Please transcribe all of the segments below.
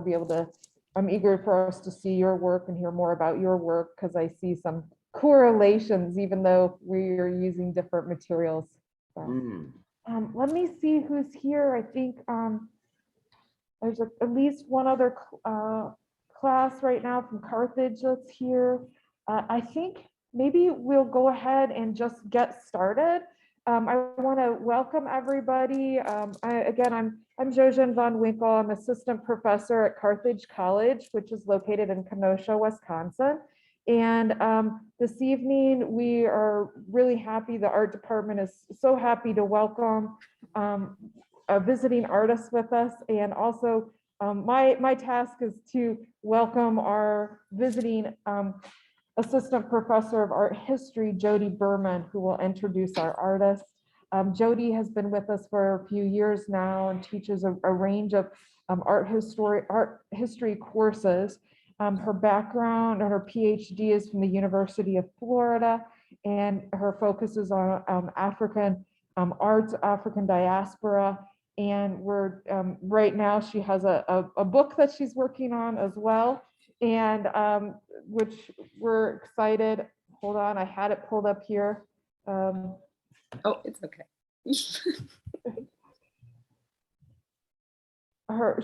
to be able to, I'm eager for us to see your work and hear more about your work, because I see some correlations, even though we're using different materials. So, let me see who's here. I think there's at least one other class right now from Carthage that's here. I think maybe we'll go ahead and just get started. I want to welcome everybody. Again, I'm Jojen von Winkle. I'm assistant professor at Carthage College, which is located in Kenosha, Wisconsin. And this evening, we are really happy. The art department is so happy to welcome a visiting artist with us. And also my task is to welcome our visiting assistant professor of art history, Jody Berman, who will introduce our artist. Jody has been with us for a few years now and teaches a range of art history courses. Her background and her PhD is from the University of Florida, and her focus is on African arts, African diaspora. And we're right now she has a book that she's working on as well, and which we're excited. Hold on, I had it pulled up here. Oh, it's okay.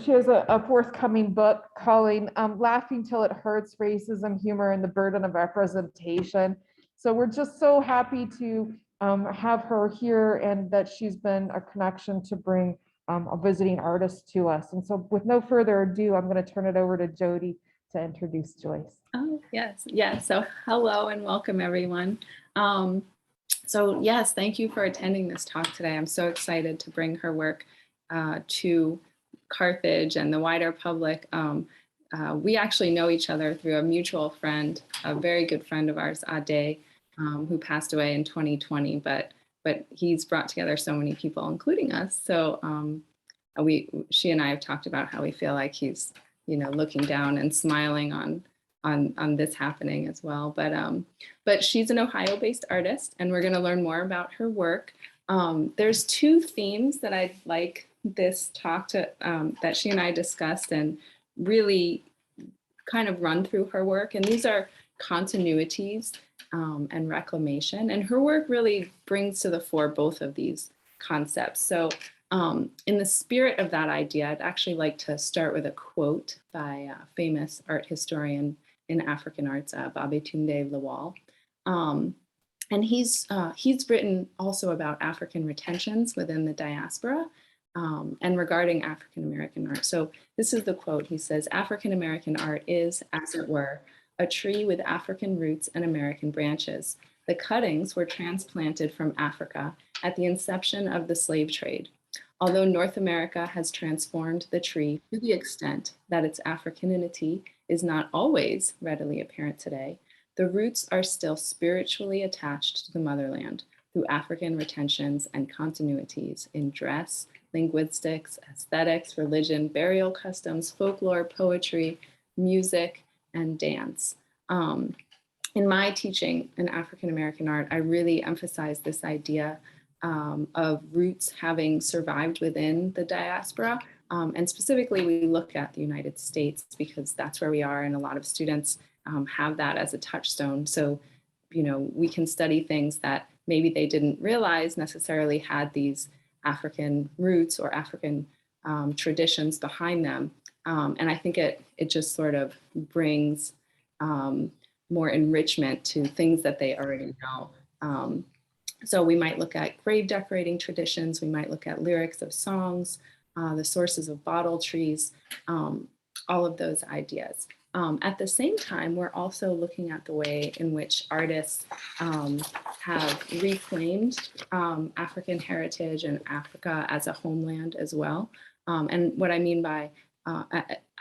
She has a forthcoming book calling Laughing Till It Hurts, Racism, Humor, and the Burden of Representation. So we're just so happy to have her here, and that she's been a connection to bring a visiting artist to us. And so with no further ado, I'm going to turn it over to Jody to introduce Joyce. Oh, yes. Yeah. So hello and welcome, everyone. So yes, thank you for attending this talk today. I'm so excited to bring her work to Carthage and the wider public. We actually know each other through a mutual friend, a very good friend of ours, Ade, who passed away in 2020, but he's brought together so many people, including us. So she and I have talked about how we feel like he's, looking down and smiling on this happening as well. But she's an Ohio-based artist, and we're going to learn more about her work. There's two themes that I'd like this talk to that she and I discussed and really kind of run through her work. And these are continuities and reclamation. And her work really brings to the fore both of these concepts. So in the spirit of that idea, I'd actually like to start with a quote by a famous art historian in African arts, Babatunde Lawal. And he's written also about African retentions within the diaspora and regarding African American art. So this is the quote. He says, "African American art is, as it were, a tree with African roots and American branches. The cuttings were transplanted from Africa at the inception of the slave trade. Although North America has transformed the tree to the extent that its Africanity is not always readily apparent today, the roots are still spiritually attached to the motherland through African retentions and continuities in dress, linguistics, aesthetics, religion, burial customs, folklore, poetry, music, and dance." In my teaching in African American art, I really emphasize this idea of roots having survived within the diaspora. And specifically, we look at the United States because that's where we are, and a lot of students have that as a touchstone. So, we can study things that maybe they didn't realize necessarily had these African roots or African traditions behind them. And I think it just sort of brings more enrichment to things that they already know. So we might look at grave decorating traditions, we might look at lyrics of songs, the sources of bottle trees, all of those ideas. At the same time, we're also looking at the way in which artists have reclaimed African heritage and Africa as a homeland as well. And what I mean by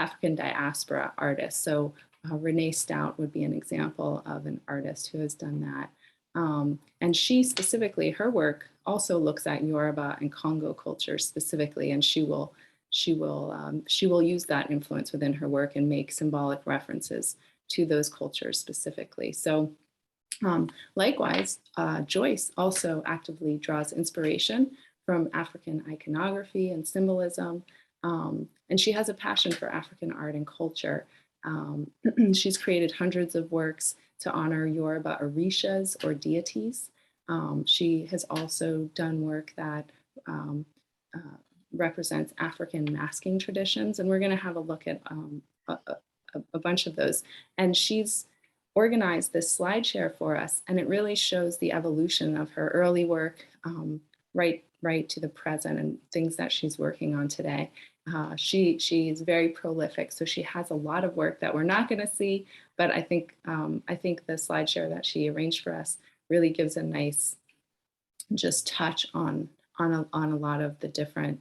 African diaspora artists. So Renee Stout would be an example of an artist who has done that. And she specifically, her work also looks at Yoruba and Congo culture specifically, and she will use that influence within her work and make symbolic references to those cultures specifically. So likewise, Joyce also actively draws inspiration from African iconography and symbolism. And she has a passion for African art and culture. She's created hundreds of works to honor Yoruba orishas or deities. She has also done work that uh, represents African masking traditions, and we're going to have a look at a bunch of those. And she's organized this slide share for us, and it really shows the evolution of her early work right to the present and things that she's working on today. She's very prolific, so she has a lot of work that we're not going to see, but I think the slide share that she arranged for us really gives a nice just touch on a lot of the different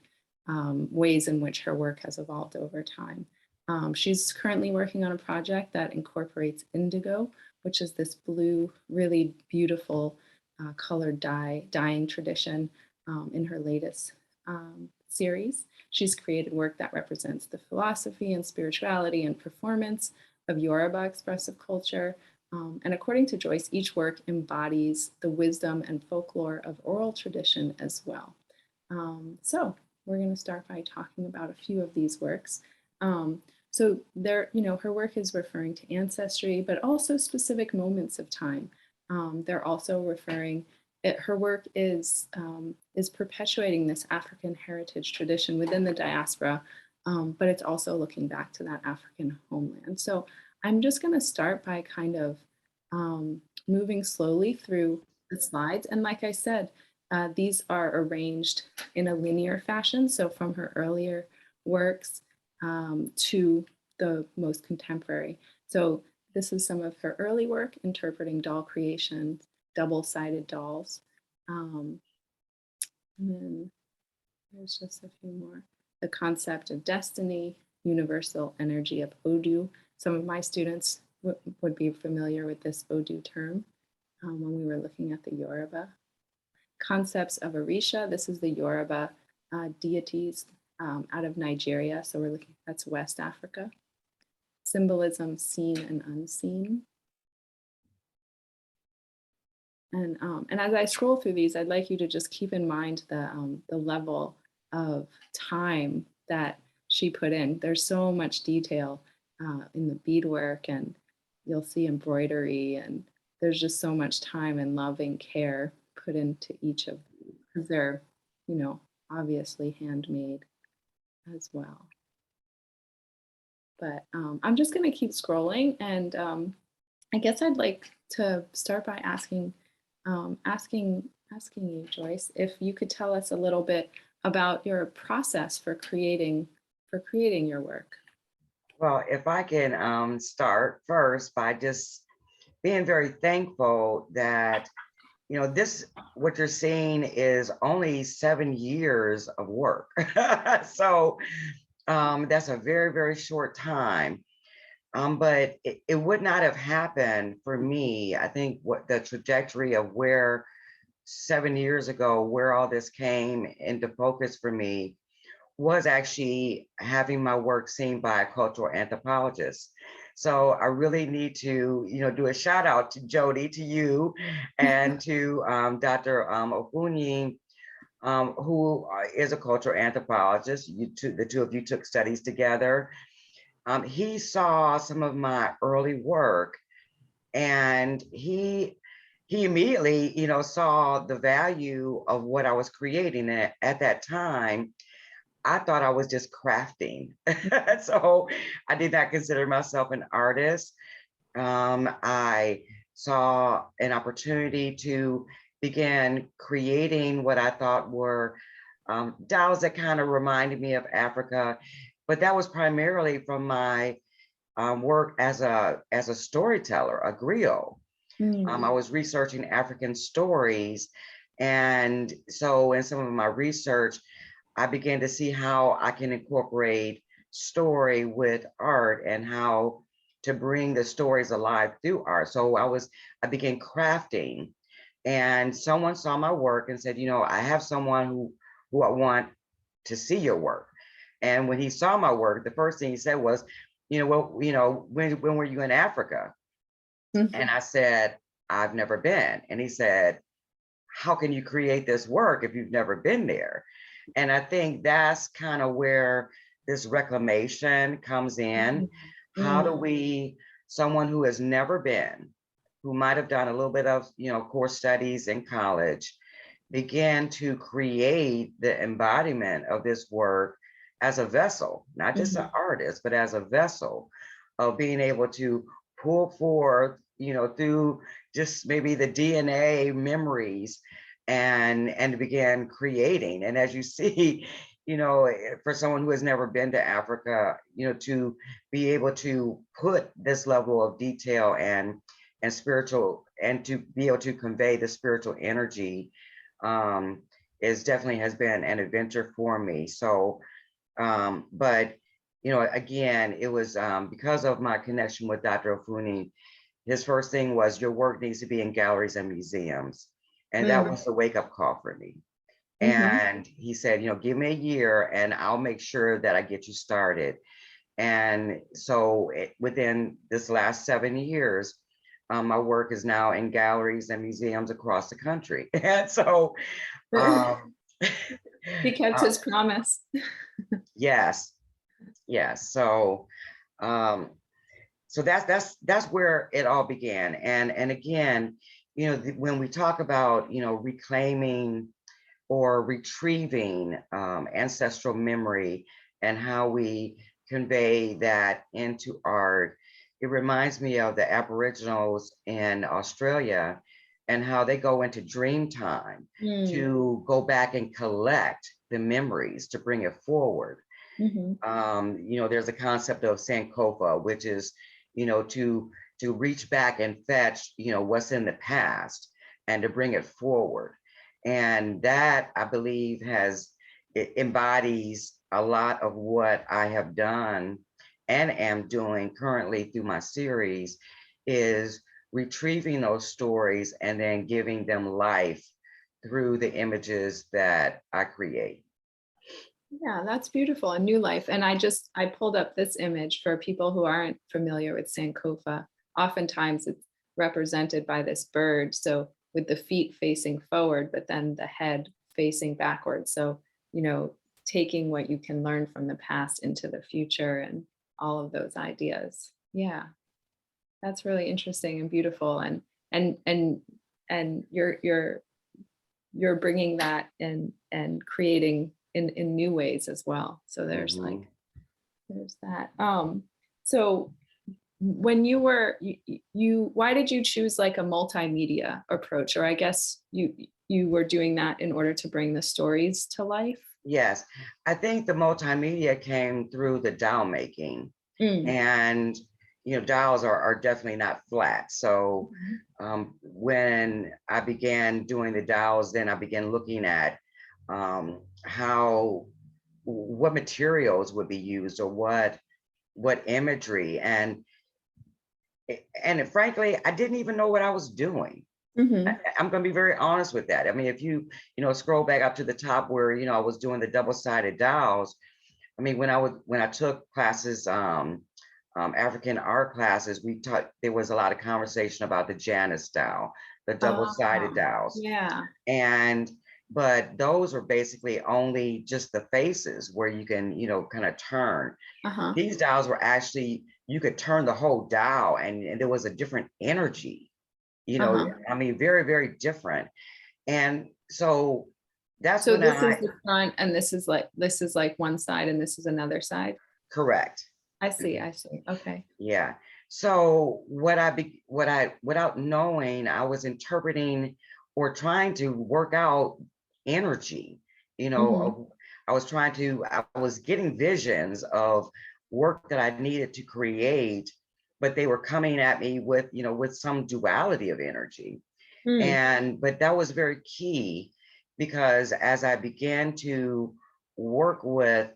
ways in which her work has evolved over time. She's currently working on a project that incorporates indigo, which is this blue, really beautiful colored dyeing tradition in her latest series. She's created work that represents the philosophy and spirituality and performance of Yoruba expressive culture. And according to Joyce, each work embodies the wisdom and folklore of oral tradition as well. So we're going to start by talking about a few of these works. So there, her work is referring to ancestry, but also specific moments of time. They're also referring, her work is perpetuating this African heritage tradition within the diaspora, but it's also looking back to that African homeland. So I'm just going to start by kind of moving slowly through the slides. And like I said, these are arranged in a linear fashion. So from her earlier works to the most contemporary. So this is some of her early work interpreting doll creations, double-sided dolls. And then there's just a few more. The concept of destiny, universal energy of Odu. Some of my students would be familiar with this Odu term when we were looking at the Yoruba. Concepts of Orisha. This is the Yoruba deities out of Nigeria. So we're looking, that's West Africa. Symbolism seen and unseen. And as I scroll through these, I'd like you to just keep in mind the level of time that she put in. There's so much detail in the beadwork, and you'll see embroidery, and there's just so much time and love and care put into each of them, because they're, obviously handmade as well. But I'm just going to keep scrolling, and I guess I'd like to start by asking you, Joyce, if you could tell us a little bit about your process for creating your work. Well, if I can start first by just being very thankful that, what you're seeing is only 7 years of work. So that's a very, very short time. But it would not have happened for me. I think what the trajectory of where 7 years ago, where all this came into focus for me was actually having my work seen by a cultural anthropologist. So I really need to, do a shout out to Jody, to you, and to Dr. Ofunyi, who is a cultural anthropologist. The two of you took studies together. He saw some of my early work, and he immediately, saw the value of what I was creating. And at that time, I thought I was just crafting. So I did not consider myself an artist. I saw an opportunity to begin creating what I thought were dolls that kind of reminded me of Africa, but that was primarily from my work as a storyteller, a griot. I was researching African stories, and so in some of my research, I began to see how I can incorporate story with art and how to bring the stories alive through art. So I began crafting, and someone saw my work and said, I have someone who I want to see your work. And when he saw my work, the first thing he said was, when were you in Africa? Mm-hmm. And I said, I've never been. And he said, how can you create this work if you've never been there? And I think that's kind of where this reclamation comes in. How do Mm. we, someone who has never been, who might have done a little bit of, core studies in college, begin to create the embodiment of this work as a vessel, not just an artist, but as a vessel of being able to pull forth, through just maybe the DNA memories and begin creating. And as you see, for someone who has never been to Africa, to be able to put this level of detail and spiritual, and to be able to convey the spiritual energy, is definitely has been an adventure for me. So, but again, it was because of my connection with Dr. Ofuni. His first thing was, your work needs to be in galleries and museums, and that was the wake up call for me. And he said, give me a year and I'll make sure that I get you started. And so within this last 7 years, my work is now in galleries and museums across the country. And so, He kept his promise. yes. So, so that's where it all began. And again, when we talk about, reclaiming or retrieving ancestral memory and how we convey that into art, it reminds me of the Aboriginals in Australia and how they go into dream time to go back and collect the memories to bring it forward. There's a concept of Sankofa, which is, to reach back and fetch, what's in the past and to bring it forward. And that, I believe, it embodies a lot of what I have done and am doing currently through my series, is retrieving those stories and then giving them life through the images that I create. Yeah, that's beautiful. A new life. And I pulled up this image for people who aren't familiar with Sankofa. Oftentimes it's represented by this bird. So with the feet facing forward, but then the head facing backwards. So, taking what you can learn from the past into the future and all of those ideas. Yeah, that's really interesting and beautiful. And you're bringing that and creating in new ways as well. So there's there's that. So when you were you why did you choose like a multimedia approach? Or I guess you were doing that in order to bring the stories to life? Yes, I think the multimedia came through the doll making. And dowels are definitely not flat. So when I began doing the dowels, then I began looking at what materials would be used, or what imagery, and frankly, I didn't even know what I was doing. I'm going to be very honest with that. I mean, if you scroll back up to the top where I was doing the double-sided dowels. I mean, when I took classes, African art classes, there was a lot of conversation about the Janus dowel, the double-sided dowels. Yeah. But those were basically only just the faces where you can, kind of turn. These dowels were actually, you could turn the whole dowel and there was a different energy, I mean, very, very different. And so that's so this is the front, and this is like one side and this is another side. Correct. I see. Okay. Yeah. So without knowing, I was interpreting or trying to work out energy, I was getting visions of work that I needed to create, but they were coming at me with some duality of energy. But that was very key, because as I began to work with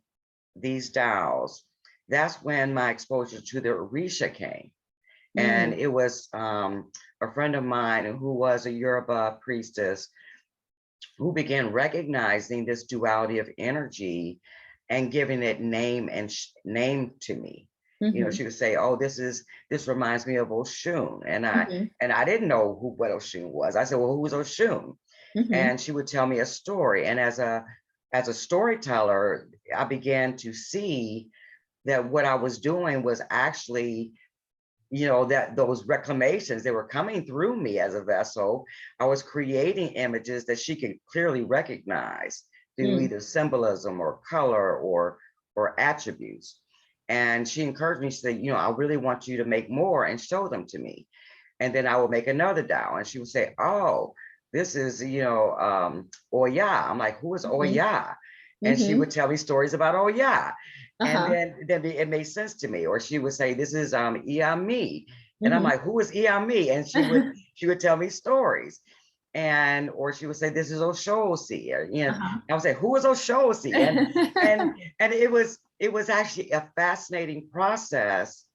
these dowels, that's when my exposure to the Orisha came. And it was a friend of mine who was a Yoruba priestess who began recognizing this duality of energy and giving it name to me. She would say, "Oh, this reminds me of Oshun," and I didn't know what Oshun was. I said, "Well, who's Oshun?" And she would tell me a story. And as a storyteller, I began to see that what I was doing was actually, that those reclamations, they were coming through me as a vessel. I was creating images that she could clearly recognize through either symbolism or color or attributes. And she encouraged me, she said, I really want you to make more and show them to me. And then I would make another Tao, and she would say, oh, this is, Oya. I'm like, who is Oya? And she would tell me stories about Oya. And then it made sense to me. Or she would say, this is Iami. And I'm like, who is Iami? And she would tell me stories. Or she would say, this is Oshosi. Or, I would say, who is Oshosi? And it was actually a fascinating process,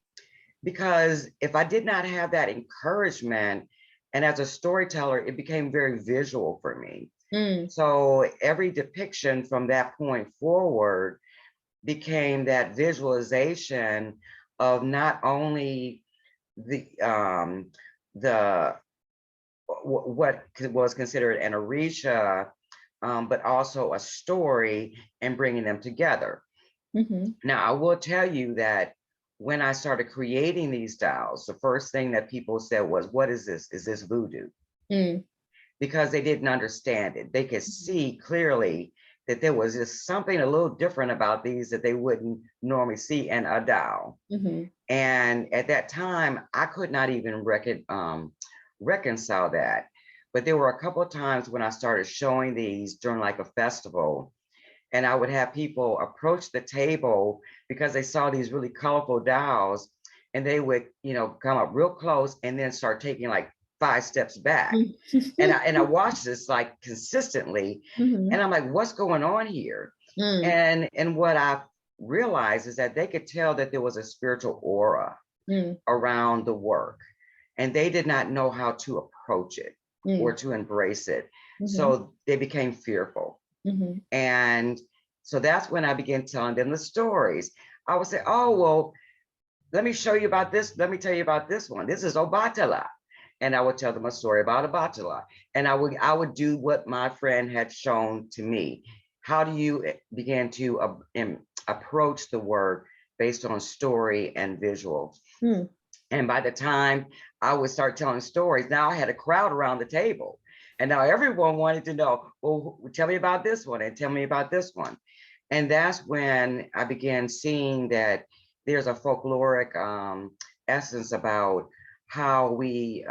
because if I did not have that encouragement, and as a storyteller, it became very visual for me. So every depiction from that point forward became that visualization of not only the what was considered an orisha, but also a story, and bringing them together. Now, I will tell you that when I started creating these dolls, the first thing that people said was, what is this? Is this voodoo? Because they didn't understand it. They could see clearly that there was just something a little different about these that they wouldn't normally see in a doll. And at that time, I could not even reconcile that. But there were a couple of times when I started showing these during like a festival, and I would have people approach the table because they saw these really colorful dolls, and they would, come up real close and then start taking like 5 steps back. And I watched this like consistently, and I'm like, what's going on here? And what I realized is that they could tell that there was a spiritual aura around the work, and they did not know how to approach it or to embrace it. So they became fearful. And so that's when I began telling them the stories. I would say, oh, well, let me show you about this. Let me tell you about this one. This is Obatala. And I would tell them a story about Obatala. And I would do what my friend had shown to me. How do you begin to approach the work based on story and visuals? And by the time I would start telling stories, now I had a crowd around the table. And now everyone wanted to know, well, tell me about this one and tell me about this one. And that's when I began seeing that there's a folkloric essence about how we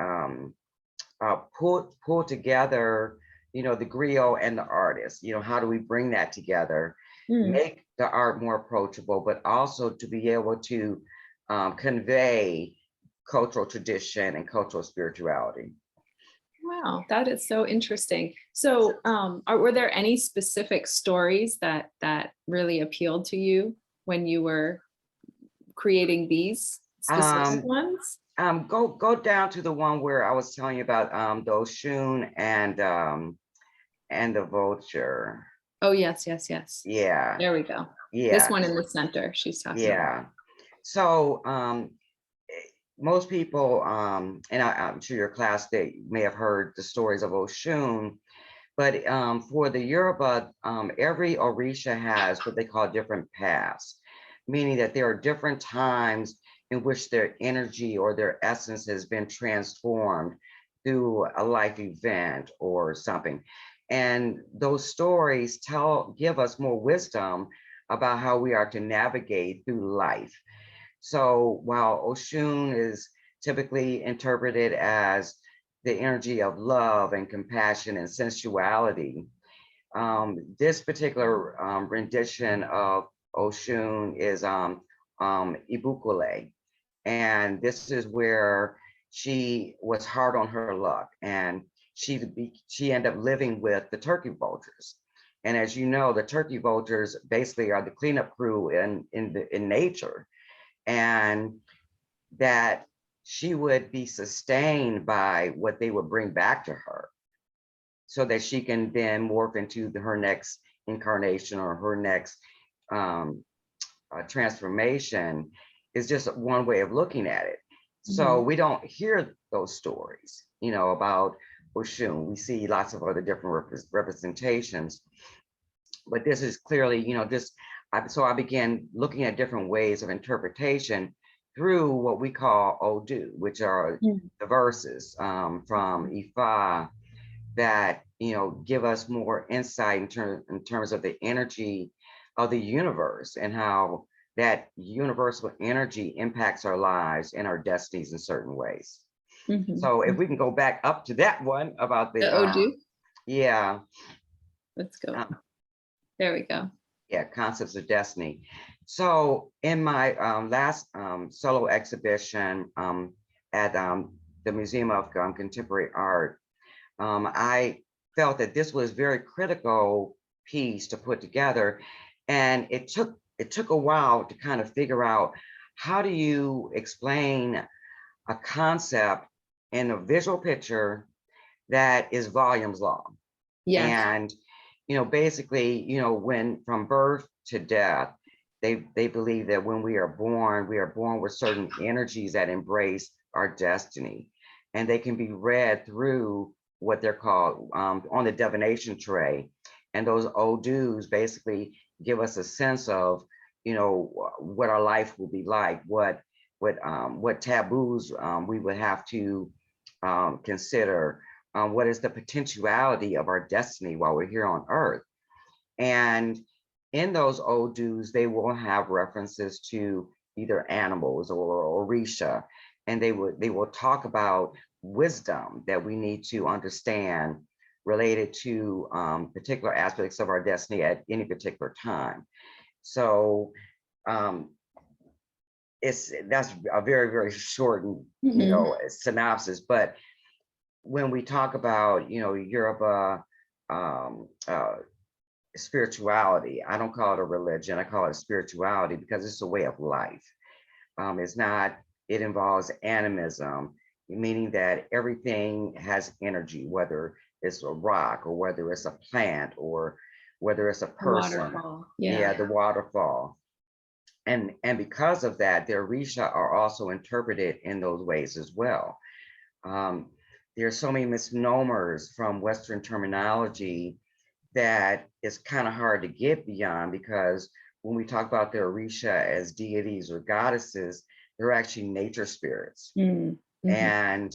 pull together, the griot and the artist. How do we bring that together, make the art more approachable, but also to be able to convey cultural tradition and cultural spirituality. Wow, that is so interesting. So were there any specific stories that really appealed to you when you were creating these specific ones? Go down to the one where I was telling you about the Oshun and the vulture. Oh, yes. Yeah. There we go. Yeah. This one in the center she's talking about. So most people, and I'm sure your class, they may have heard the stories of Oshun, but for the Yoruba, every Orisha has what they call different paths, meaning that there are different times in which their energy or their essence has been transformed through a life event or something. And those stories give us more wisdom about how we are to navigate through life. So while Oshun is typically interpreted as the energy of love and compassion and sensuality, this particular rendition of Oshun is Ibukule. And this is where she was hard on her luck, and she ended up living with the turkey vultures. And as you know, the turkey vultures basically are the cleanup crew in nature. And that she would be sustained by what they would bring back to her, so that she can then morph into her next incarnation or her next transformation, is just one way of looking at it. So we don't hear those stories, about Oshun. We see lots of other different representations, but this is clearly, just so I began looking at different ways of interpretation through what we call Odu, which are the verses from Ifa that give us more insight in terms of the energy of the universe and how that universal energy impacts our lives and our destinies in certain ways. So if we can go back up to that one about the Odu. Yeah. Let's go. There we go. Yeah, concepts of destiny. So in my last solo exhibition at the Museum of Contemporary Art, I felt that this was a very critical piece to put together, and it took a while to kind of figure out how do you explain a concept in a visual picture that is volumes long. Yes. And basically, when from birth to death, they believe that when we are born with certain energies that embrace our destiny, and they can be read through what they're called on the divination tray. And those Odus basically give us a sense of, what our life will be like, what taboos we would have to consider, what is the potentiality of our destiny while we're here on Earth. And in those Odus, they will have references to either animals or Orisha, and they will talk about wisdom that we need to understand related to particular aspects of our destiny at any particular time. So that's a very, very short, synopsis. But when we talk about, Yoruba spirituality, I don't call it a religion, I call it spirituality because it's a way of life. It involves animism, meaning that everything has energy, whether it's a rock or whether it's a plant or whether it's a person. Waterfall. Yeah, the waterfall. And because of that, the Orisha are also interpreted in those ways as well. There are so many misnomers from Western terminology that it's kind of hard to get beyond, because when we talk about the Orisha as deities or goddesses, they're actually nature spirits. And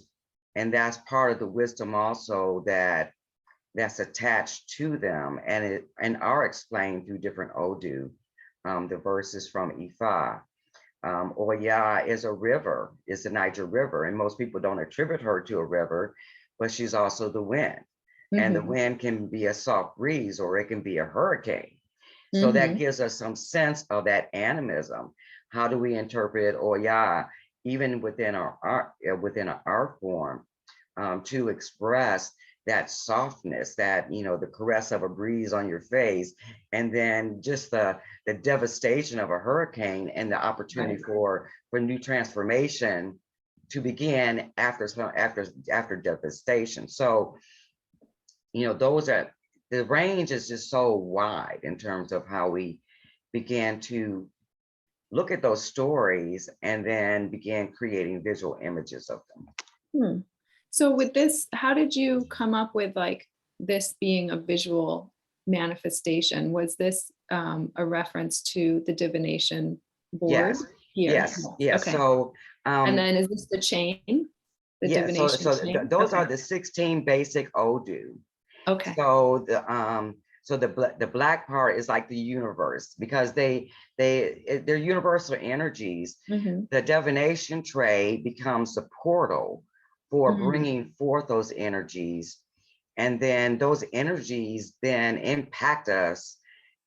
that's part of the wisdom also that's attached to them, and are explained through different Odu, the verses from Ifa. Oya is a river, is the Niger River, and most people don't attribute her to a river, but she's also the wind. And the wind can be a soft breeze or it can be a hurricane. So that gives us some sense of that animism. How do we interpret Oya, even within our art form, to express that softness, that the caress of a breeze on your face, and then just the devastation of a hurricane and the opportunity for new transformation to begin after devastation. So the range is just so wide in terms of how we began to look at those stories and then began creating visual images of them. So with this, how did you come up with this being a visual manifestation? Was this a reference to the divination board? Yes. Here? Yes. Okay. So and then is this the chain? The divination chain? Those are the 16 basic Odu. Okay. So the black part is like the universe, because they're universal energies. The divination tray becomes the portal for bringing forth those energies, and then those energies then impact us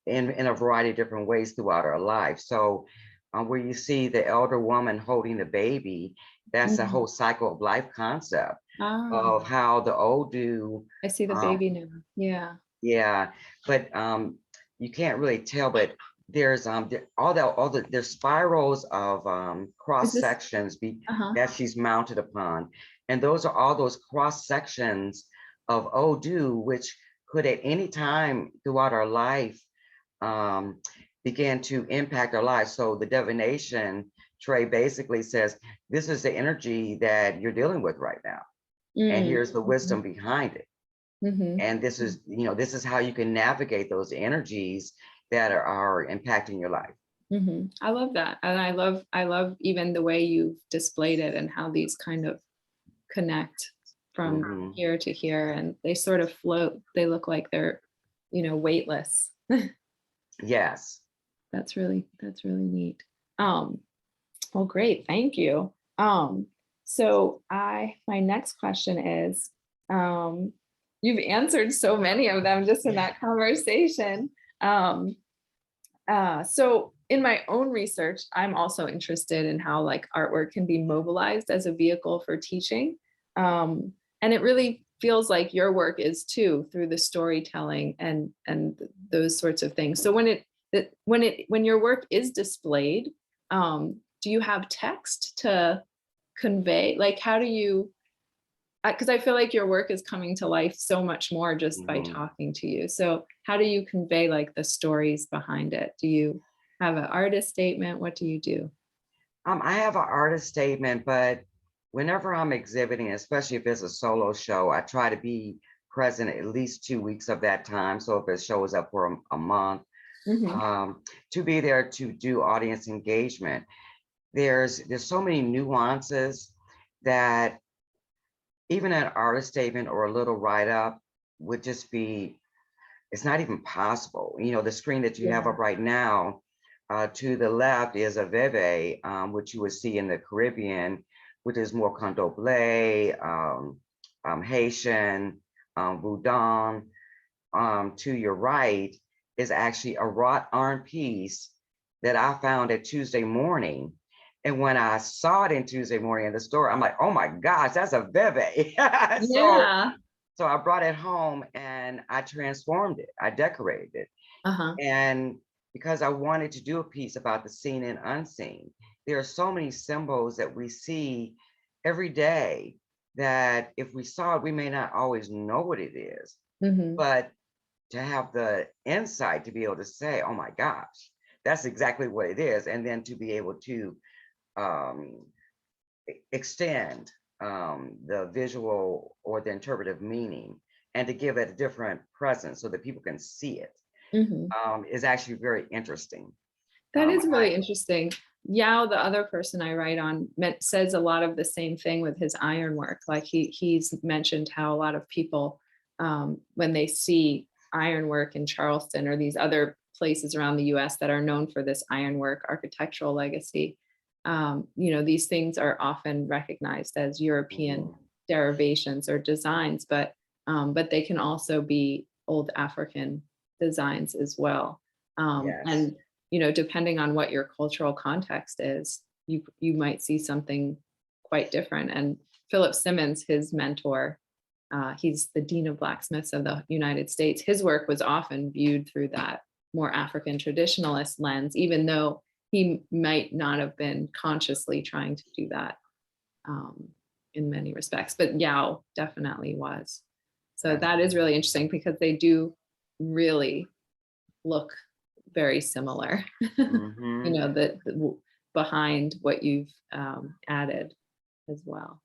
in a variety of different ways throughout our life. So where you see the elder woman holding the baby, that's a whole cycle of life concept of how the Odu. I see the baby now. Yeah. Yeah, but you can't really tell, but there's there's spirals of cross sections that she's mounted upon, and those are all those cross sections of Odu, which could at any time throughout our life begin to impact our lives. So the divination tray basically says, this is the energy that you're dealing with right now, and here's the wisdom behind it. And this is how you can navigate those energies that are impacting your life. I love that. And I love even the way you've displayed it and how these kind of connect from here to here, and they sort of float. They look like they're, weightless. Yes. That's really neat. Well, great. Thank you. So my next question is, you've answered so many of them just in that conversation. So in my own research, I'm also interested in how like artwork can be mobilized as a vehicle for teaching. And it really feels like your work is too, through the storytelling and those sorts of things. So when your work is displayed, do you have text to convey? Like, how do you, because I feel like your work is coming to life so much more just by talking to you. So how do you convey like the stories behind it? Do you have an artist statement? What do you do? I have an artist statement, but whenever I'm exhibiting, especially if it's a solo show, I try to be present at least 2 weeks of that time. So if it shows up for a month, to be there to do audience engagement. There's so many nuances that even an artist statement or a little write-up would just be, it's not even possible. The screen that you have up right now, to the left is a veve, which you would see in the Caribbean, which is more candomblé, Haitian, Voudon. To your right is actually a wrought iron piece that I found at Tuesday morning. And when I saw it in Tuesday morning in the store, I'm like, oh my gosh, that's a veve. So I brought it home and I transformed it. I decorated it. And because I wanted to do a piece about the seen and unseen, there are so many symbols that we see every day that if we saw it, we may not always know what it is. But to have the insight to be able to say, oh my gosh, that's exactly what it is. And then to be able to extend the visual or the interpretive meaning and to give it a different presence so that people can see it, is actually very interesting. That is really interesting. Yao, the other person I write on, says a lot of the same thing with his ironwork. Like he's mentioned how a lot of people, when they see ironwork in Charleston or these other places around the US that are known for this ironwork architectural legacy, these things are often recognized as European derivations or designs, but they can also be old African designs as well. And depending on what your cultural context is, you might see something quite different. And Philip Simmons, his mentor, he's the Dean of Blacksmiths of the United States. His work was often viewed through that more African traditionalist lens, even though he might not have been consciously trying to do that in many respects, but Yao definitely was. So that is really interesting because they do really look very similar, behind what you've added as well.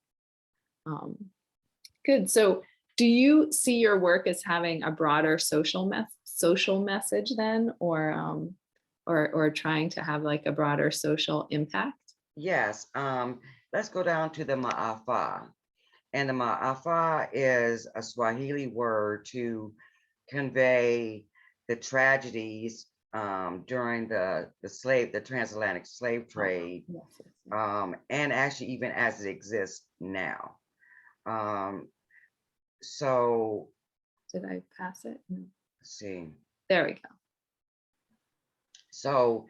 Good. So do you see your work as having a broader social message then, or trying to have like a broader social impact? Yes. Let's go down to the ma'afa. And the ma'afa is a Swahili word to convey the tragedies during the transatlantic slave trade, and actually even as it exists now. So did I pass it? No. Let's see. There we go. So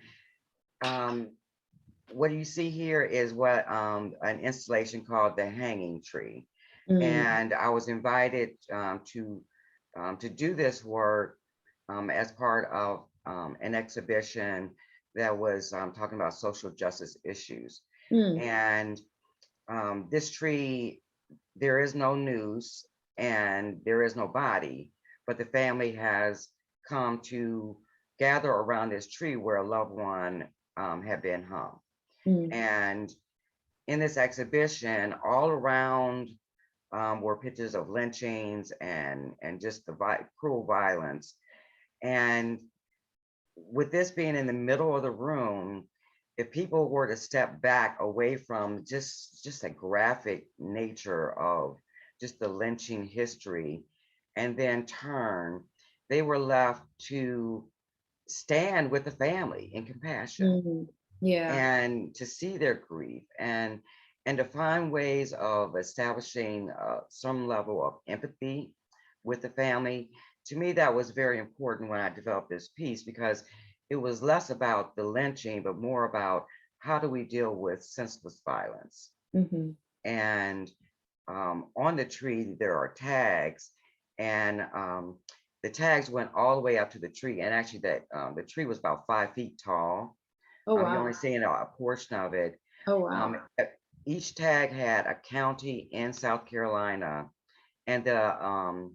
what you see here is what an installation called The Hanging Tree. And I was invited to do this work as part of an exhibition that was talking about social justice issues. And this tree, there is no noose and there is no body, but the family has come to gather around this tree where a loved one had been hung. And in this exhibition, all around were pictures of lynchings and just the cruel violence. And with this being in the middle of the room, if people were to step back away from just the graphic nature of just the lynching history and then turn, they were left to stand with the family in compassion Yeah. and to see their grief and to find ways of establishing some level of empathy with the family. To me, that was very important when I developed this piece, because it was less about the lynching, but more about how do we deal with senseless violence. And on the tree, there are tags, and the tags went all the way up to the tree. And actually, that the tree was about 5 feet tall. Oh, You're wow. only seeing a portion of it. Oh, wow. Each tag had a county in South Carolina and the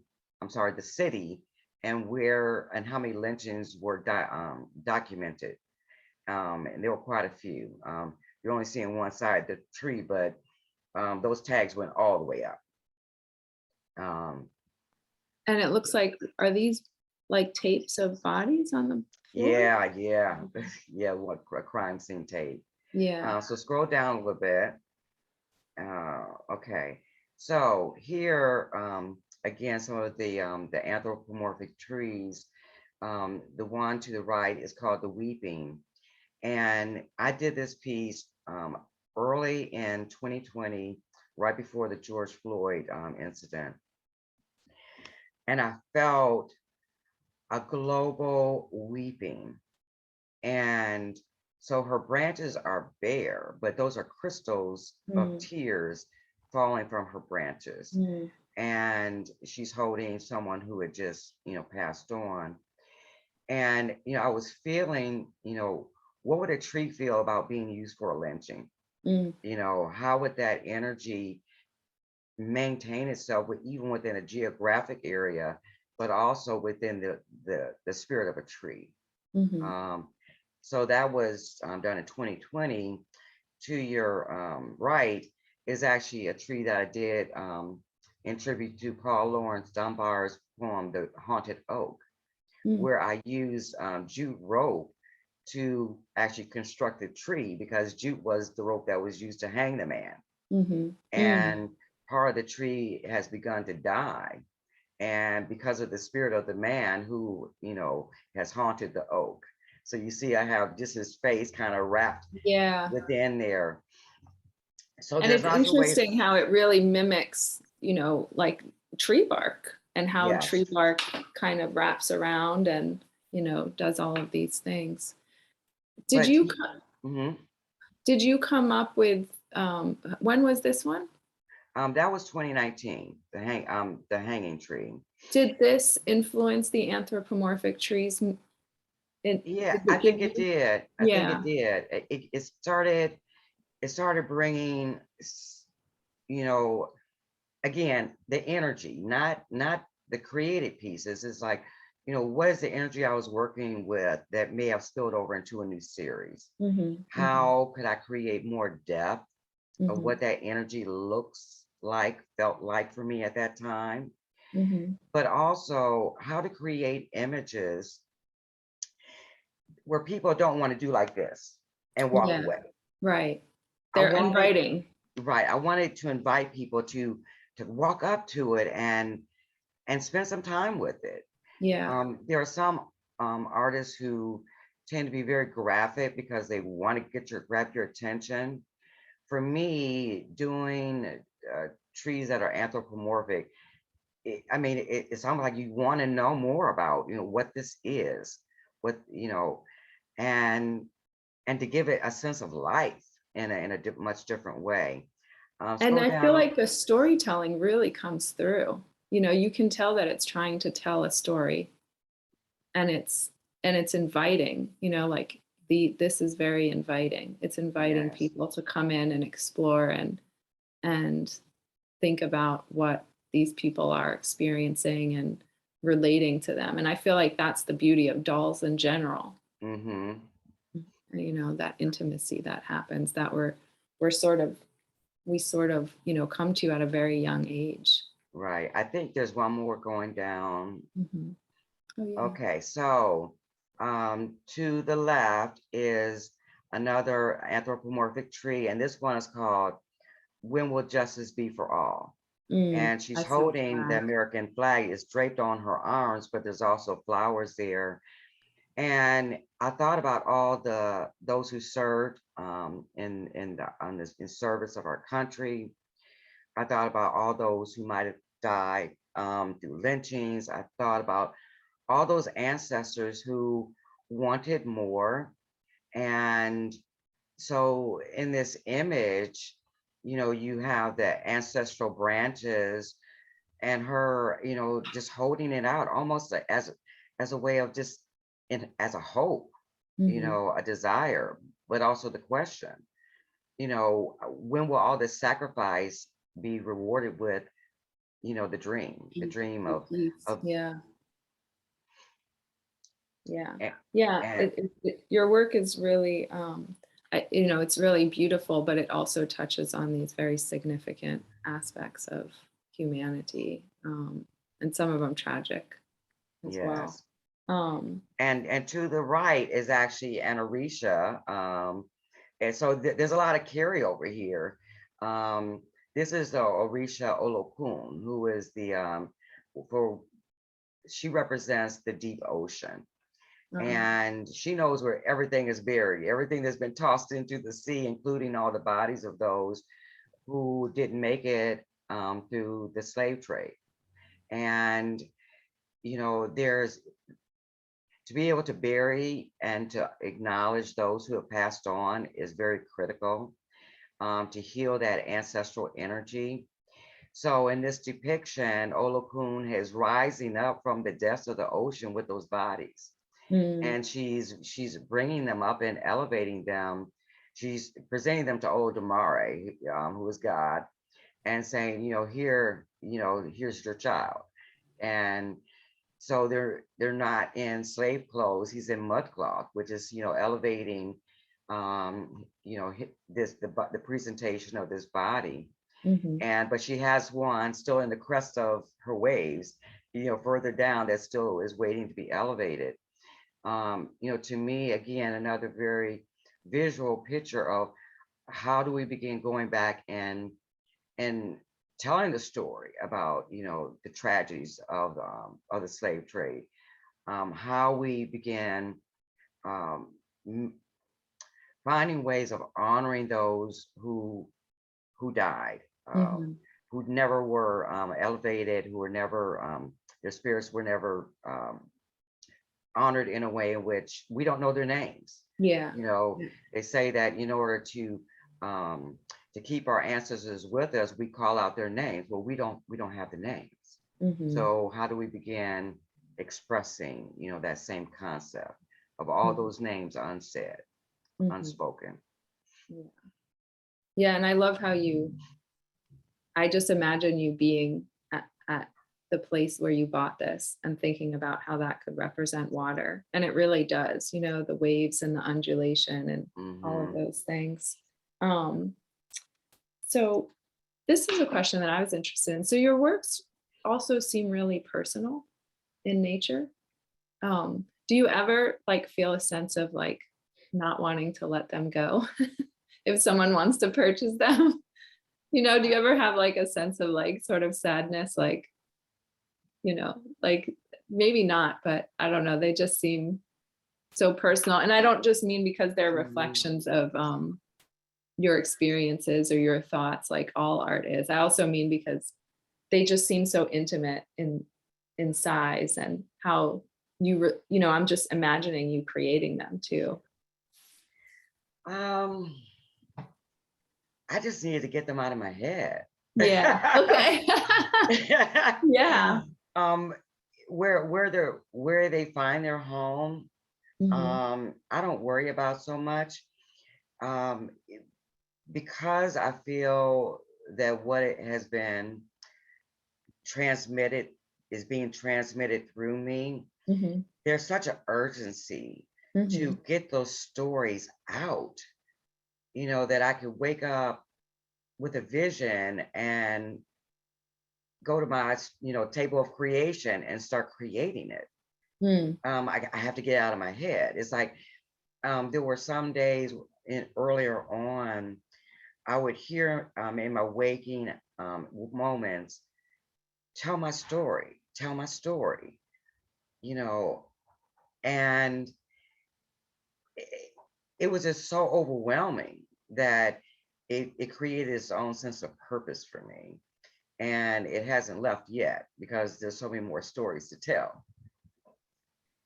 city and where and how many lynchings were documented. And there were quite a few. You're only seeing one side of the tree, but those tags went all the way up. And it looks like, are these like tapes of bodies on the floor? Yeah, what a crime scene tape. Yeah. So scroll down a little bit. Okay, so here again, some of the anthropomorphic trees. The one to the right is called the Weeping, and I did this piece early in 2020, right before the George Floyd incident, and I felt a global weeping. And so her branches are bare, but those are crystals of tears falling from her branches. And she's holding someone who had just, passed on. And, I was feeling, what would a tree feel about being used for a lynching? How would that energy maintain itself even within a geographic area, but also within the spirit of a tree? So that was done in 2020. To your right is actually a tree that I did in tribute to Paul Laurence Dunbar's poem, The Haunted Oak, where I used jute rope to actually construct the tree, because jute was the rope that was used to hang the man. And part of the tree has begun to die. And because of the spirit of the man who, has haunted the oak. So you see, I have just his face kind of wrapped within there. So and there's it's lots of ways. interesting how it really mimics, like tree bark, and how tree bark kind of wraps around and, does all of these things. Did you come up with, when was this one? That was 2019, the hanging tree. Did this influence the anthropomorphic trees? Yeah, I think it did. I think it did. It started bringing, again, the energy, not the created pieces. It's like, what is the energy I was working with that may have spilled over into a new series? How could I create more depth of what that energy looks like, felt like for me at that time? But also how to create images where people don't want to do like this and walk away. Right. They're inviting. Right. I wanted to invite people to walk up to it and spend some time with it. Yeah. There are some artists who tend to be very graphic because they want to grab your attention. For me, doing trees that are anthropomorphic, it's almost like you want to know more about, what this is, and to give it a sense of life in a much different way. And I feel like the storytelling really comes through. You can tell that it's trying to tell a story, and it's inviting. Like this is very inviting. It's inviting people to come in and explore and think about what these people are experiencing and relating to them. And I feel like that's the beauty of dolls in general. That intimacy that happens, that we sort of come to at a very young age. Right. I think there's one more going down. Oh, yeah. Okay, so To the left is another anthropomorphic tree, and this one is called When Will Justice Be for All? And she's I see the holding the flag. American flag. It's draped on her arms, but there's also flowers there. And I thought about all those who served in service of our country. I thought about all those who might have died through lynchings. I thought about all those ancestors who wanted more. And so in this image, you have the ancestral branches and her, just holding it out almost as a way of just as a hope, Mhm. a desire, but also the question, when will all this sacrifice be rewarded with, the dream Peace. of Yeah. Yeah. and, Yeah. and Your work is really, it's really beautiful, but it also touches on these very significant aspects of humanity, and some of them tragic as well. yes. Um, And to the right is actually an Orisha. And so there's a lot of carryover here. Um, this is the Orisha Olokun, who is for she represents the deep ocean. uh, And she knows where everything is buried, everything that's been tossed into the sea, including all the bodies of those who didn't make it through the slave trade. And, there's to be able to bury and to acknowledge those who have passed on is very critical to heal that ancestral energy. So in this depiction, Olokun is rising up from the depths of the ocean with those bodies, mm, and she's bringing them up and elevating them. She's presenting them to Olodumare, who is God, and saying, here, here's your child. And so they're not in slave clothes. He's in mudcloth, which is, elevating, the presentation of this body. mhm, But she has one still in the crest of her waves, further down that still is waiting to be elevated. To me, again, another very visual picture of how do we begin going back and telling the story about, the tragedies of the slave trade, how we began um, m- finding ways of honoring those who died, mhm. who never were elevated, who were never their spirits were never honored in a way in which we don't know their names. Yeah. You know, Yeah. they say that in order to keep our ancestors with us, we call out their names. Well, we don't have the names. Mhm, So how do we begin expressing, that same concept of all mhm, those names unsaid, mhm. unspoken? Yeah. Yeah, and I love how I just imagine you being at the place where you bought this and thinking about how that could represent water. And it really does, the waves and the undulation and all of Hmm. those things. Um, so this is a question that I was interested in. So your works also seem really personal in nature. Do you ever like feel a sense of like not wanting to let them go if someone wants to purchase them? Do you ever have like a sense of like sort of sadness, like maybe not, but I don't know, they just seem so personal. And I don't just mean because they're reflections of your experiences or your thoughts, like all art is. I also mean because they just seem so intimate in size and how I'm just imagining you creating them too. Um, I just needed to get them out of my head. Yeah. Okay. Yeah. um, where they find their home, Hmm. I don't worry about so much, um, because I feel that what it has been transmitted is being transmitted through me. Hmm. There's such an urgency Hmm. to get those stories out, that I could wake up with a vision and go to my table of creation and start creating it. I have to get out of my head. It's like there were some days earlier on, I would hear in my waking moments, tell my story, you know, and it was just so overwhelming that it created its own sense of purpose for me. And it hasn't left yet because there's so many more stories to tell.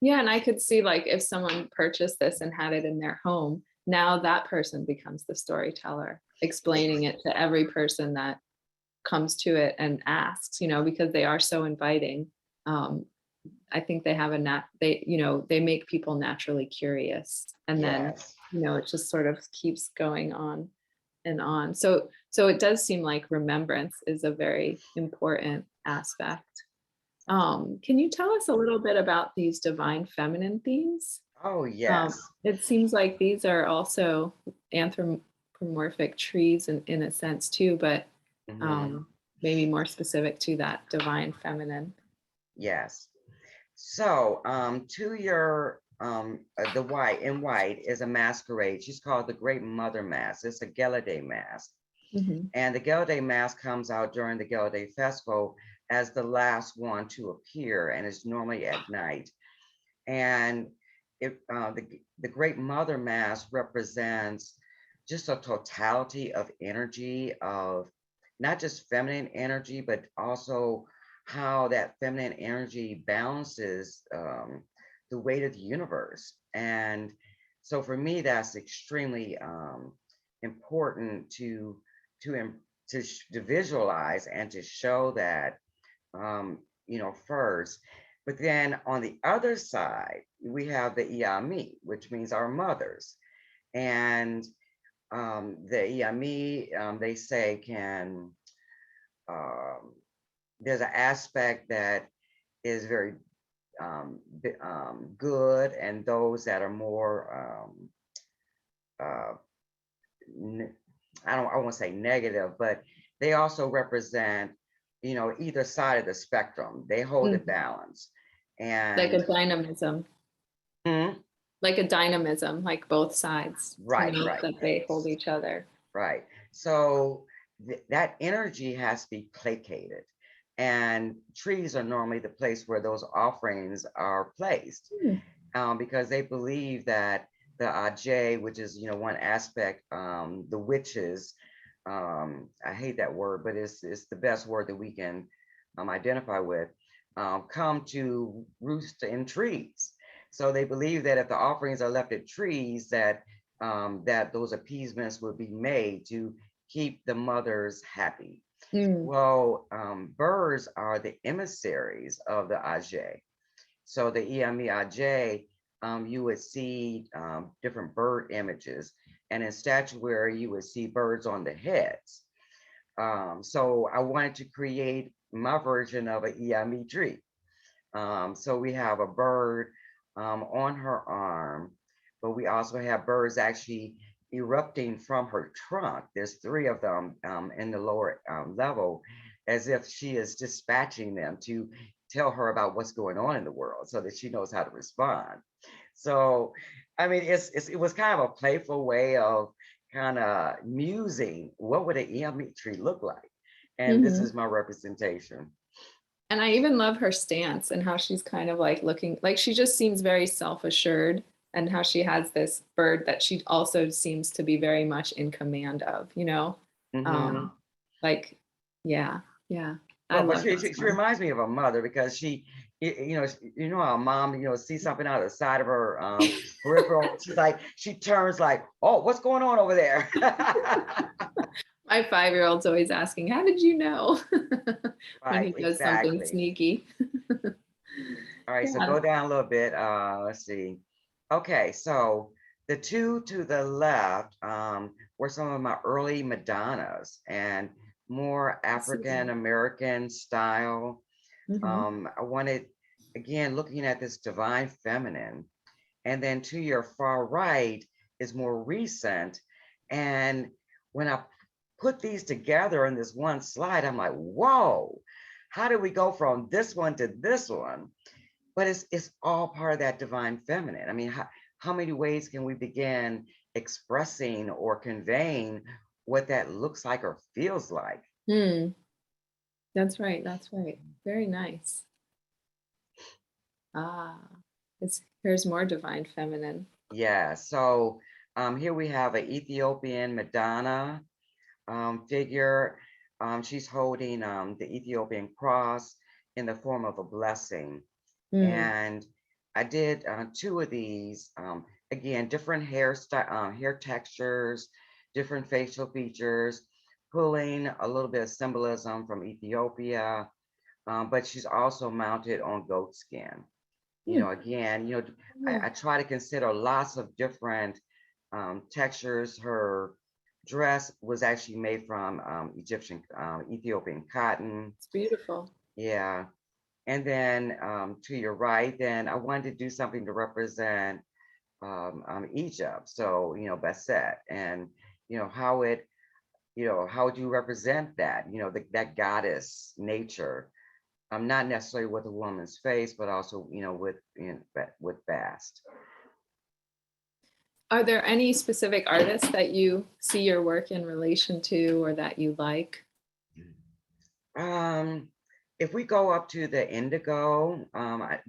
Yeah, and I could see like if someone purchased this and had it in their home, now that person becomes the storyteller, explaining it to every person that comes to it and asks, because they are so inviting. I think they have they make people naturally curious, and then, Yes. it just sort of keeps going on and on. So it does seem like remembrance is a very important aspect. Can you tell us a little bit about these divine feminine themes? Oh, yes. It seems like these are also anthropomorphic trees in a sense too, but maybe more specific to that divine feminine. Yes. So to your the white in white is a masquerade. She's called the Great Mother Mask. It's a Gallaudet mask. And the Gallaudet mask comes out during the Gallaudet Festival as the last one to appear, and it's normally at night. And the Great Mother Mask represents just a totality of energy, of not just feminine energy, but also how that feminine energy balances the weight of the universe. And so for me, that's extremely important to visualize and to show that first. But then on the other side, we have the Iami, which means our mothers. And the Iami, they say, can, there's an aspect that is very good, and those that are more, I won't say negative, but they also represent, either side of the spectrum. They hold a balance. And like a dynamism. Hmm? Like a dynamism, like both sides. Right. That they hold each other. Right. So that energy has to be placated. And trees are normally the place where those offerings are placed, because they believe that the Ajay, which is, one aspect, the witches, I hate that word, but it's the best word that we can identify with, come to roost in trees. So they believe that if the offerings are left at trees, that those appeasements will be made to keep the mothers happy. Well, birds are the emissaries of the Ajay. So the Iami Ajay, you would see different bird images, and in statuary, you would see birds on the heads. So I wanted to create my version of an Iami tree. So we have a bird on her arm, but we also have birds actually erupting from her trunk. There's 3 of them in the lower level, as if she is dispatching them to tell her about what's going on in the world so that she knows how to respond. So, I mean, it was kind of a playful way of kind of musing, what would an Iami tree look like? And this is my representation. And I even love her stance and how she's kind of like looking, like she just seems very self-assured, and how she has this bird that she also seems to be very much in command of, like, yeah. I Well, but love she reminds me of a mother, because she, how a mom, sees something out of the side of her peripheral. She's like, she turns like, oh, what's going on over there? My 5-year-old's always asking, how did you know? When he does something sneaky. All right, so go down a little bit. Let's see. Okay, so the 2 to the left were some of my early Madonnas, and more African American style. I wanted, again, looking at this divine feminine. And then to your far right is more recent. And when I put these together in this one slide, I'm like, whoa, how did we go from this one to this one? but it's all part of that divine feminine. I mean, how many ways can we begin expressing or conveying what that looks like or feels like? Hmm. That's right. That's right. Very nice. Ah, here's more divine feminine. Yeah, so here we have an Ethiopian Madonna figure. She's holding the Ethiopian cross in the form of a blessing. Hmm. And I did two of these. Again, different hairstyle, hair textures, different facial features, pulling a little bit of symbolism from Ethiopia, but she's also mounted on goat skin. You Hmm. know, again, Yeah. I try to consider lots of different textures. Her dress was actually made from Ethiopian cotton. It's beautiful. Yeah. And then to your right, then I wanted to do something to represent Egypt. So, Bastet and, how it, how would you represent that, that goddess nature? Not necessarily with a woman's face, but also, with Bast. Are there any specific artists that you see your work in relation to or that you like? If we go up to the indigo,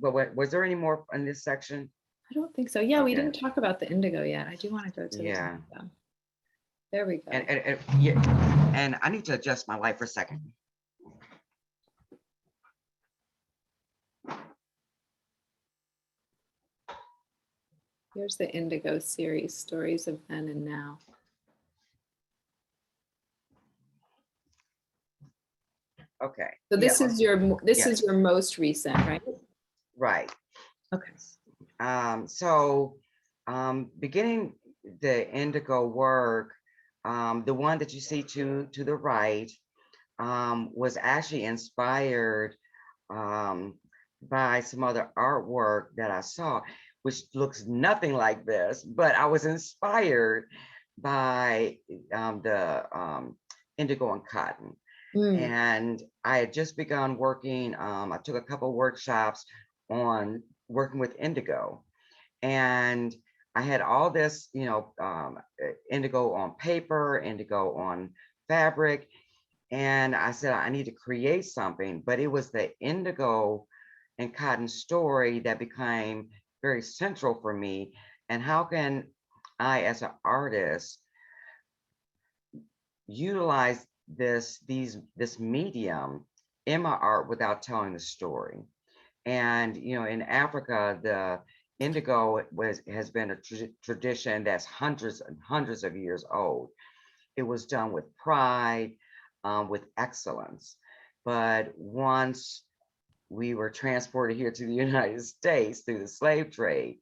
was there any more in this section? I don't think so. Yeah, we Okay, didn't talk about the indigo yet. I do want to go to the yeah. indigo. There we go. Yeah, and I need to adjust my light for a second. Here's the indigo series, Stories of Then and Now. Okay. So this is your yes. most recent, right? Right. Okay. So beginning the indigo work, the one that you see to the right, was actually inspired by some other artwork that I saw, which looks nothing like this, but I was inspired by the indigo and cotton. Mm. And I had just begun working, I took a couple workshops on working with indigo. And I had all this, indigo on paper, indigo on fabric. And I said, I need to create something, but it was the indigo and cotton story that became very central for me. And how can I, as an artist, utilize this medium in my art without telling the story? And in Africa, the indigo has been a tradition that's hundreds and hundreds of years old. It was done with pride, with excellence. But once we were transported here to the United States through the slave trade,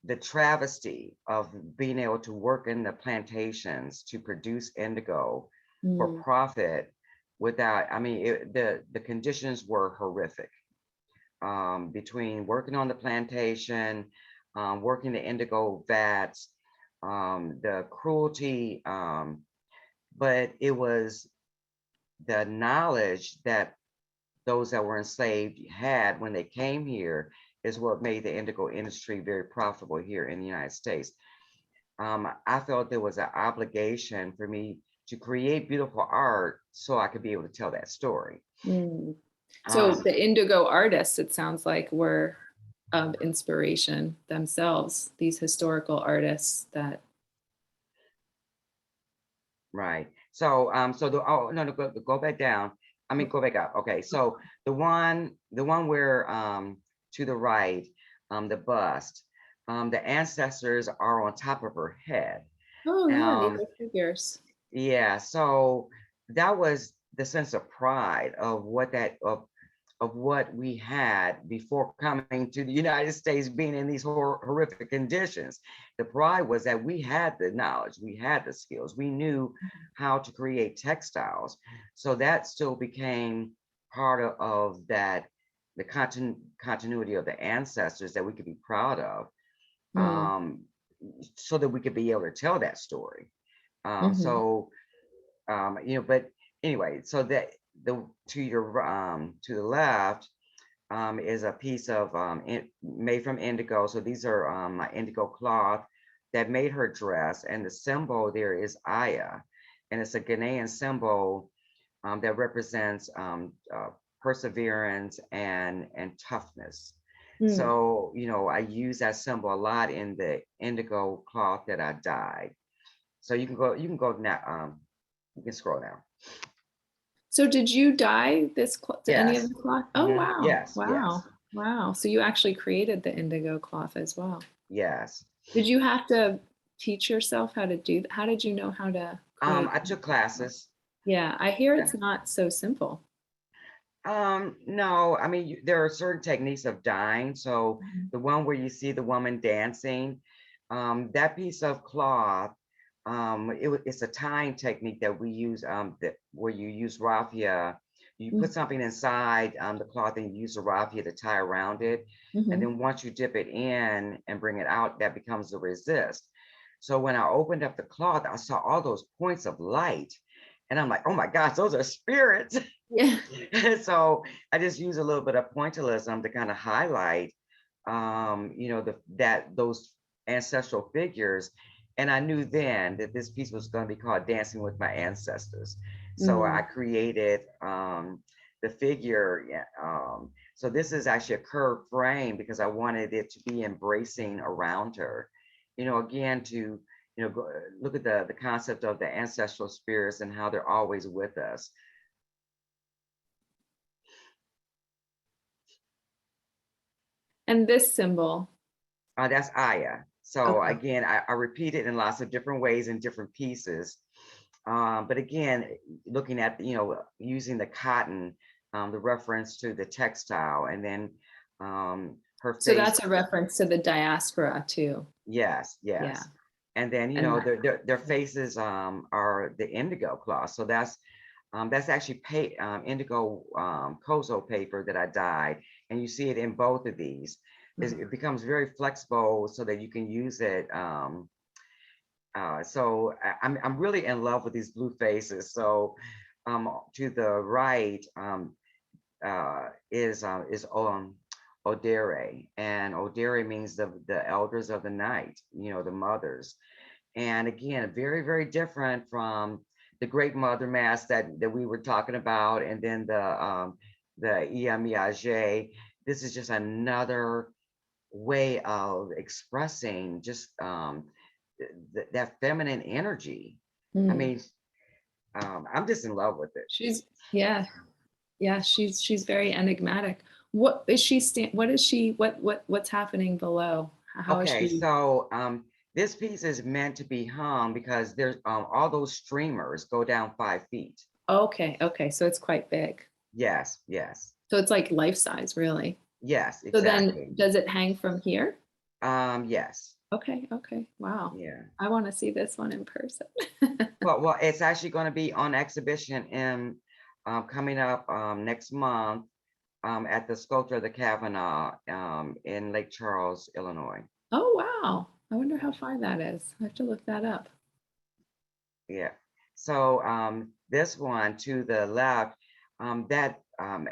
the travesty of being able to work in the plantations to produce indigo for Mm. profit without, I mean, the conditions were horrific. Between working on the plantation, working the indigo vats, the cruelty, but it was the knowledge that those that were enslaved had when they came here is what made the indigo industry very profitable here in the United States. I felt there was an obligation for me to create beautiful art so I could be able to tell that story. Mm. So the indigo artists, it sounds like, were of inspiration themselves, these historical artists that. Right. So oh no, go back down. I mean, go back up. Okay. So the one where to the right, the bust, the ancestors are on top of her head. Oh yeah, these Um, are figures. yeah. So that was the sense of pride of of what we had before coming to the United States, being in these horrific conditions. The pride was that we had the knowledge, we had the skills, we knew how to create textiles. So that still became part of that, the continuity of the ancestors that we could be proud of, Mm. um, so that we could be able to tell that story. Mhm. So but anyway, so that the to the left, is a piece of made from indigo. So these are my indigo cloth that made her dress, and the symbol there is Aya, and it's a Ghanaian symbol that represents perseverance and toughness. Mm. So, I use that symbol a lot in the indigo cloth that I dyed. So you can go now. You can scroll down. So did you dye this any of Yes. the cloth? Oh, wow. Yes. Wow. Yes. Wow. So you actually created the indigo cloth as well. Yes. Did you have to teach yourself how to do that? How did you know how to create? I took classes. Yeah, I hear Yeah. it's not so simple. No, I mean, there are certain techniques of dyeing. So Mhm. the one where you see the woman dancing, that piece of cloth, it's a tying technique that we use, where you use raffia. You put something inside the cloth and you use the raffia to tie around it. And Mm-hmm. then once you dip it in and bring it out, that becomes the resist. So when I opened up the cloth, I saw all those points of light. And I'm like, oh my gosh, those are spirits. Yeah. So I just use a little bit of pointillism to kind of highlight, those ancestral figures. And I knew then that this piece was going to be called Dancing with My Ancestors. So I Mm. created the figure. Yeah, so this is actually a curved frame because I wanted it to be embracing around her. Again, to look at the concept of the ancestral spirits and how they're always with us. And this symbol. That's Aya. So Okay. again, I repeat it in lots of different ways in different pieces. But again, looking at, using the cotton, the reference to the textile, and then her So face. that's a reference to the diaspora too. Yes, Yeah. yes. And then, And that, their faces are the indigo cloth. So that's actually indigo kozo paper that I dyed, and you see it in both of these. It becomes very flexible so that you can use it. So I'm really in love with these blue faces. So to the right is Odere, and Odere means the elders of the night, the mothers. And again, very, very different from the great mother mass that we were talking about, and then the Iamiage. This is just another way of expressing just that feminine energy. I mm. mean, I'm just in love with it. She's, yeah, yeah, she's very enigmatic. What is she what is she what's happening below? How is Okay, she? so this piece is meant to be hung because there's all those streamers go down 5 feet. Okay, okay, so it's quite big. Yes, yes, So it's like life size, really. yes, So then exactly. does it hang from here? Yes, Okay, okay. Wow. yeah. I want to see this one in person. Well, it's actually going to be on exhibition in coming up next month at the Sculpture of the Kavanaugh in Lake Charles, Illinois. Oh, wow. I wonder how far that is. I have to look that up. Yeah. So this one to the left, that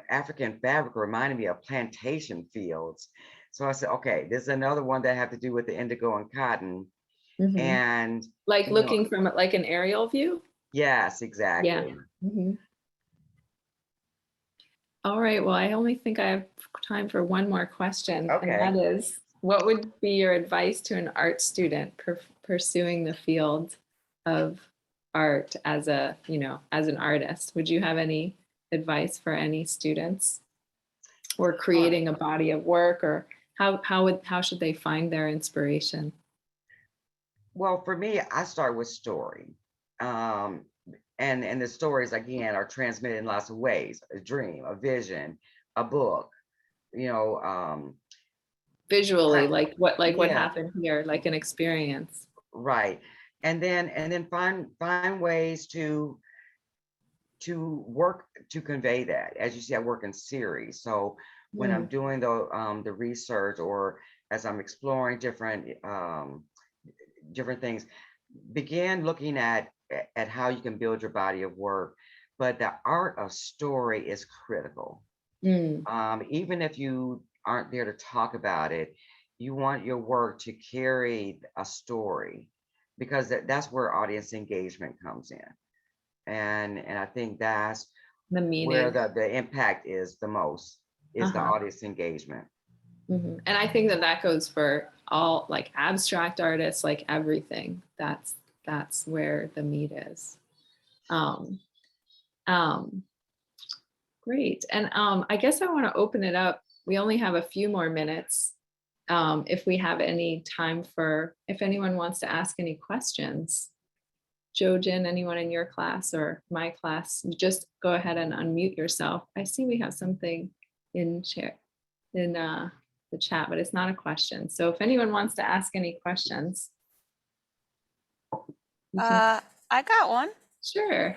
African fabric reminded me of plantation fields. So I said, okay, this is another one that have to do with the indigo and cotton. Hmm. And Like you know, looking from like an aerial view? yes, Yeah. exactly. Hmm. All right. Well, I only think I have time for one more question, and Okay. that is, what would be your advice to an art student pursuing the field of art as as an artist? Would you have any advice for any students, or Uh, creating a body of work, or how should they find their inspiration? well, for me, I start with story. Um, and the stories again are transmitted in lots of ways: a dream, a vision, a book, you know, Visually, I- like what yeah, happened here, like an experience. right. And then find ways to work to convey that. As you see, I work in series. So when I'm Mm. doing the research, or as I'm exploring different things, begin looking at how you can build your body of work. But the art of story is critical. Even if you aren't there to talk about it, you want your work to carry a story, because that's where audience engagement comes in. And I think that's The where meaning. the impact is the most, is the Uh-huh. audience engagement. And I think that goes for all, like, abstract artists, like everything. That's where the meat is. Um, um, Great. And I guess I want to open it up. We only have a few more minutes. If we have any time if anyone wants to ask any questions. Jojin, anyone in your class or my class, just go ahead and unmute yourself. I see we have something in the chat, but it's not a question. So if anyone wants to ask any questions. I got one. Sure.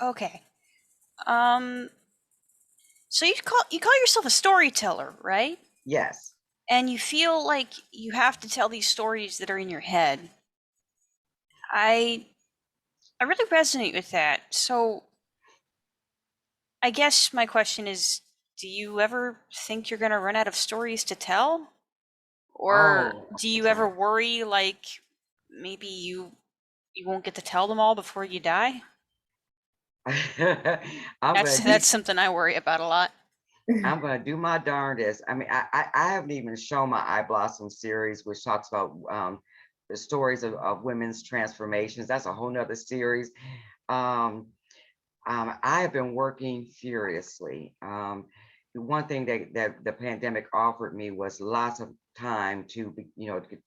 Okay. So you call yourself a storyteller, right? Yes. And you feel like you have to tell these stories that are in your head. I really resonate with that. So I guess my question is, do you ever think you're going to run out of stories to tell? Or do you ever worry like maybe you won't get to tell them all before you die? That's something I worry about a lot. I'm going to do my darndest. I mean, I haven't even shown my Eye Blossom series, which talks about the stories of women's transformations. That's a whole nother series. I have been working furiously. One thing that the pandemic offered me was lots of time to,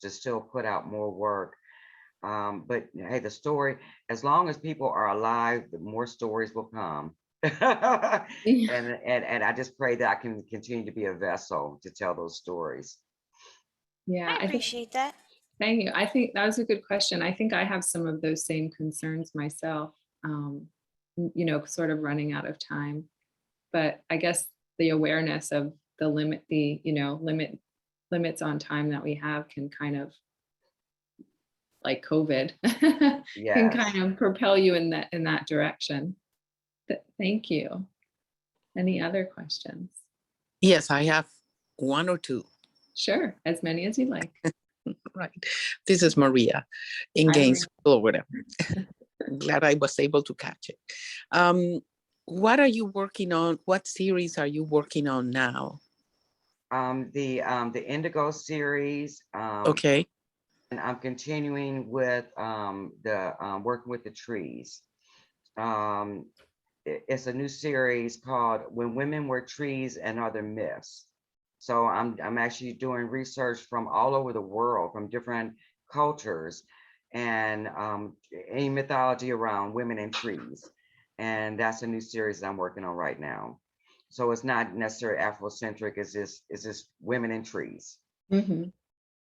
to still put out more work. But hey, the story, as long as people are alive, the more stories will come. and I just pray that I can continue to be a vessel to tell those stories. Yeah, I appreciate that. Thank you. I think that was a good question. I think I have some of those same concerns myself, sort of running out of time. But I guess the awareness of the limits on time that we have can kind of, like COVID, can kind of propel you in that direction. Thank you. Any other questions? Yes, I have one or two. Sure, as many as you like. Right. This is Maria in Gainesville or whatever. Glad I was able to catch it. What are you working on? What series are you working on now? The Indigo series. Okay. And I'm continuing with working with the trees. It's a new series called When Women Were Trees and Other Myths. So I'm actually doing research from all over the world, from different cultures, and any mythology around women and trees. And that's a new series that I'm working on right now. So it's not necessarily Afrocentric, it's just women and trees. Mm-hmm.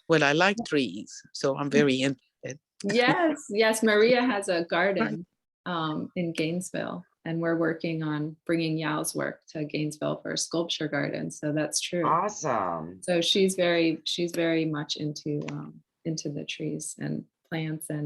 Well, I like trees, so I'm very interested. Yes. Maria has a garden in Gainesville, and we're working on bringing Yao's work to Gainesville for a sculpture garden. So that's true. Awesome. So she's very much into the trees and plants and